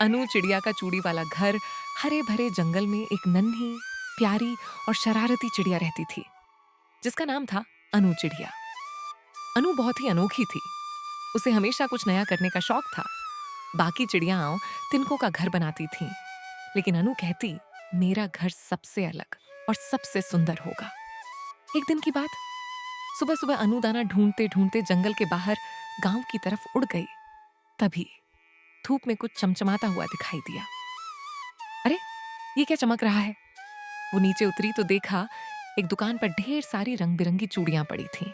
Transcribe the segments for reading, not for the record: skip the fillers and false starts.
अनु चिड़िया का चूड़ी वाला घर हरे भरे जंगल में एक नन्ही, प्यारी और शरारती चिड़िया रहती थी, जिसका नाम था अनु चिड़िया। अनु बहुत ही अनोखी थी। उसे हमेशा कुछ नया करने का शौक था। बाकी चिड़ियाओं तिनकों का घर बनाती थीं, लेकिन अनु कहती, मेरा घर सबसे अलग और सबसे सुंदर होगा। एक दिन की बात, सुबह सुबह अनु दाना ढूंढते ढूंढते जंगल के बाहर गांव की तरफ उड़ गई। तभी धूप में कुछ चमचमाता हुआ दिखाई दिया। अरे, ये क्या चमक रहा है? वो नीचे उतरी तो देखा एक दुकान पर ढेर सारी रंग बिरंगी चूड़ियां पड़ी थीं।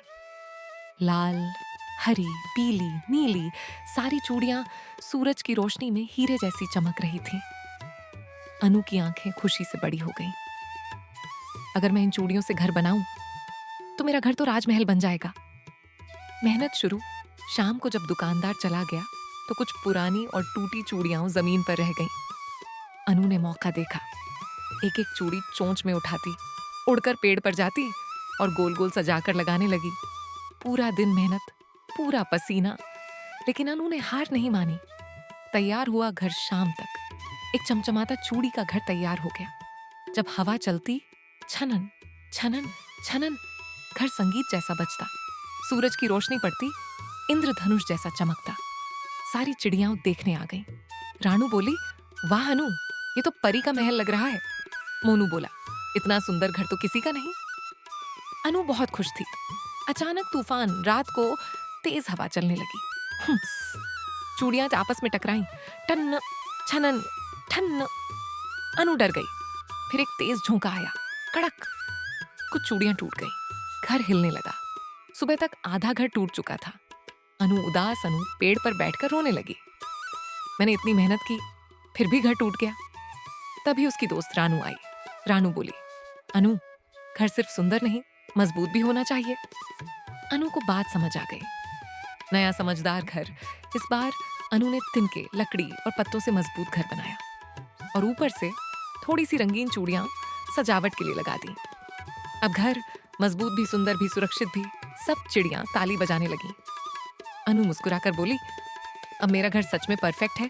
लाल, हरी, पीली, नीली सारी चूड़ियां सूरज की रोशनी में हीरे जैसी चमक रही थीं। अनु की आंखें खुशी से बड़ी हो गईं। अगर मैं इन चूड़ियों से घर बनाऊं तो मेरा घर तो राजमहल बन जाएगा। मेहनत शुरू। शाम को जब दुकानदार चला गया तो कुछ पुरानी और टूटी चूड़ियां जमीन पर रह गईं। अनु ने मौका देखा। एक एक चूड़ी चोंच में उठाती, उड़कर पेड़ पर जाती और गोल गोल सजाकर लगाने लगी। पूरा दिन मेहनत, पूरा पसीना, लेकिन अनु ने हार नहीं मानी। तैयार हुआ घर शाम तक। एक चमचमाता चूड़ी का घर तैयार हो गया। जब हवा चलती, छनन छनन छनन, घर संगीत जैसा बजता। सूरज की रोशनी पड़ती, इंद्रधनुष जैसा चमकता। सारी चिड़ियां देखने आ गईं। रानू बोली, वाह अनु, ये तो परी का महल लग रहा है। मोनू बोला, इतना सुंदर घर तो किसी का नहीं। अनु बहुत खुश थी। अचानक तूफान, रात को तेज हवा चलने लगी। चूड़ियां आपस में टकराईं। टन्न छनन ठन्न। अनु डर गई। फिर एक तेज झोंका आया, कड़क। कुछ चूड़ियां टूट गईं। घर हिलने लगा। सुबह तक आधा घर टूट चुका था। अनु पेड़ पर बैठकर रोने लगी। मैंने इतनी मेहनत की, फिर भी घर टूट गया। तभी उसकी दोस्त रानू आई। रानू बोली, अनु, घर सिर्फ सुंदर नहीं, मजबूत भी होना चाहिए। अनु को बात समझ आ गई। नया समझदार घर। इस बार अनु ने तिनके, लकड़ी और पत्तों से मजबूत घर बनाया और ऊपर से थोड़ी सी रंगीन चूड़ियां सजावट के लिए लगा दी। अब घर मजबूत भी, सुंदर भी, सुरक्षित भी। सब चिड़ियां ताली बजाने लगी। अनु मुस्कुराकर बोली, अब मेरा घर सच में परफेक्ट है।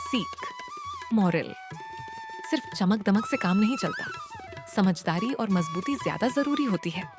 सीख, मॉरल, सिर्फ चमक दमक से काम नहीं चलता। समझदारी और मजबूती ज्यादा जरूरी होती है।